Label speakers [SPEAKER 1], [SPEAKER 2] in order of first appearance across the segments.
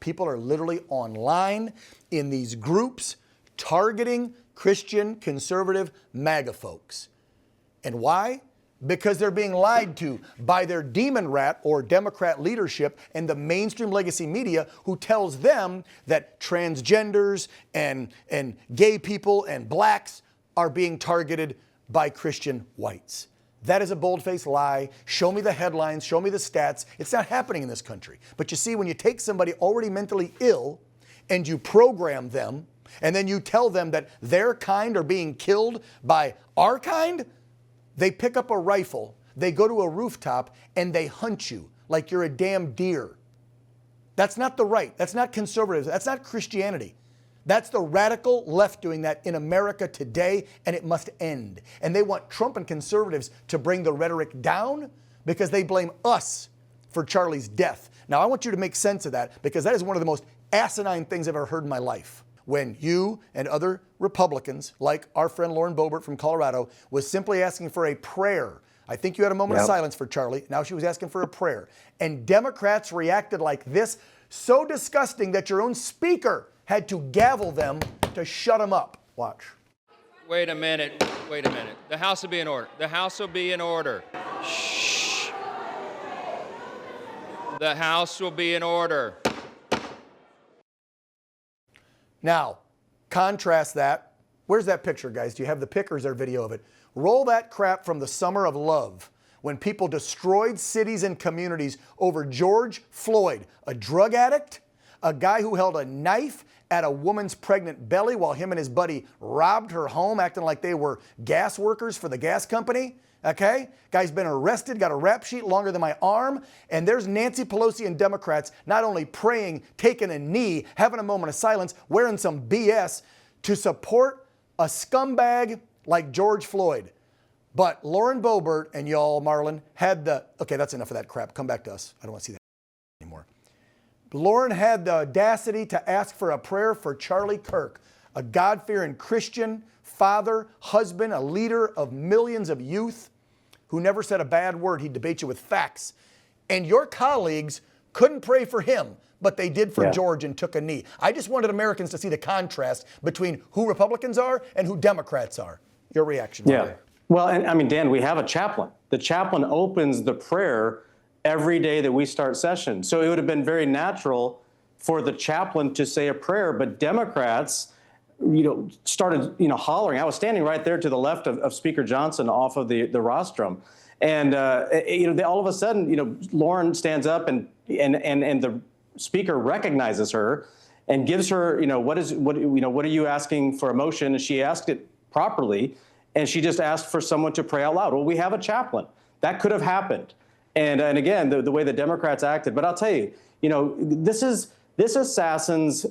[SPEAKER 1] People are literally online in these groups targeting Christian, conservative, MAGA folks. And why? Because they're being lied to by their demon rat or Democrat leadership and the mainstream legacy media, who tells them that transgenders and gay people and blacks are being targeted by Christian whites. That is a bold-faced lie. Show me the headlines, show me the stats. It's not happening in this country. But you see, when you take somebody already mentally ill and you program them, and then you tell them that their kind are being killed by our kind, they pick up a rifle, they go to a rooftop, and they hunt you like you're a damn deer. That's not the right. That's not conservative. That's not Christianity. That's the radical left doing that in America today, and it must end. And they want Trump and conservatives to bring the rhetoric down because they blame us for Charlie's death. Now, I want you to make sense of that, because that is one of the most asinine things I've ever heard in my life. When you and other Republicans, like our friend Lauren Boebert from Colorado, was simply asking for a prayer. I think you had a moment of silence for Charlie. Now she was asking for a prayer. And Democrats reacted like this, so disgusting that your own speaker had to gavel them to shut them up. Watch.
[SPEAKER 2] Wait a minute. Wait a minute. The House will be in order. The House will be in order. Shh. The House will be in order.
[SPEAKER 1] Now, contrast that. Where's that picture, guys? Do you have the pic, or is there video of it? Roll that crap from the summer of love, when people destroyed cities and communities over George Floyd, a drug addict, a guy who held a knife at a woman's pregnant belly while him and his buddy robbed her home, acting like they were gas workers for the gas company. Okay? Guy's been arrested, got a rap sheet longer than my arm, and there's Nancy Pelosi and Democrats not only praying, taking a knee, having a moment of silence, wearing some BS to support a scumbag like George Floyd. But Lauren Boebert and y'all, Marlon, had the, okay, that's enough of that crap. Come back to us. I don't want to see that anymore. Lauren had the audacity to ask for a prayer for Charlie Kirk, a God-fearing Christian, father, husband, a leader of millions of youth, who never said a bad word. He'd debate you with facts. And your colleagues couldn't pray for him, but they did for George and took a knee. I just wanted Americans to see the contrast between who Republicans are and who Democrats are. Your reaction?
[SPEAKER 3] Yeah. Well, and I mean, Dan, we have a chaplain. The chaplain opens the prayer every day that we start session. So it would have been very natural for the chaplain to say a prayer, but Democrats, started, hollering. I was standing right there to the left of Speaker Johnson off of the rostrum. And, all of a sudden, Lauren stands up and the speaker recognizes her and gives her, what are you asking for a motion? And she asked it properly. And she just asked for someone to pray out loud. Well, we have a chaplain. That could have happened. And again, the way the Democrats acted. But I'll tell you, this assassin's,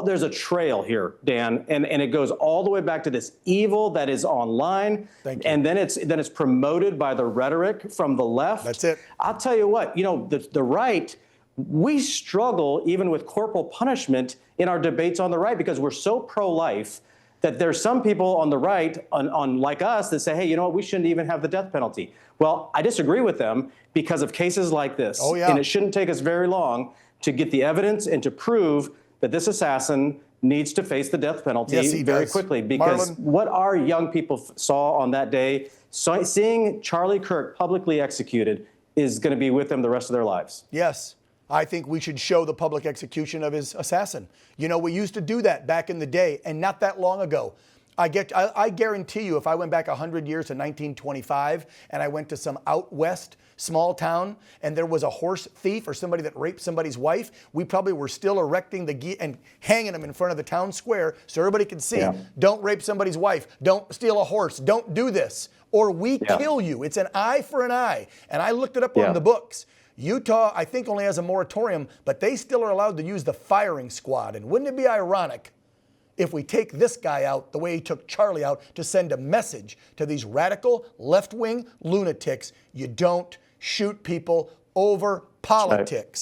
[SPEAKER 3] there's a trail here, Dan, and it goes all the way back to this evil that is online.
[SPEAKER 1] Thank you.
[SPEAKER 3] And then it's promoted by the rhetoric from the left.
[SPEAKER 1] That's it.
[SPEAKER 3] I'll tell you what, the right, we struggle even with corporal punishment in our debates on the right, because we're so pro-life that there's some people on the right, on like us, that say, hey, you know what, we shouldn't even have the death penalty. Well, I disagree with them because of cases like this.
[SPEAKER 1] Oh, yeah.
[SPEAKER 3] And it shouldn't take us very long to get the evidence and to prove that this assassin needs to face the death penalty very quickly. Because
[SPEAKER 1] Marlon,
[SPEAKER 3] what our young people saw on that day, seeing Charlie Kirk publicly executed, is going to be with them the rest of their lives.
[SPEAKER 1] Yes. I think we should show the public execution of his assassin. We used to do that back in the day, and not that long ago. I guarantee you, if I went back 100 years to 1925 and I went to some out west small town and there was a horse thief or somebody that raped somebody's wife, we probably were still erecting and hanging them in front of the town square so everybody could see, don't rape somebody's wife, don't steal a horse, don't do this, or we kill you. It's an eye for an eye. And I looked it up on the books. Utah, I think, only has a moratorium, but they still are allowed to use the firing squad. And wouldn't it be ironic if we take this guy out the way he took Charlie out, to send a message to these radical left-wing lunatics? You don't shoot people over politics.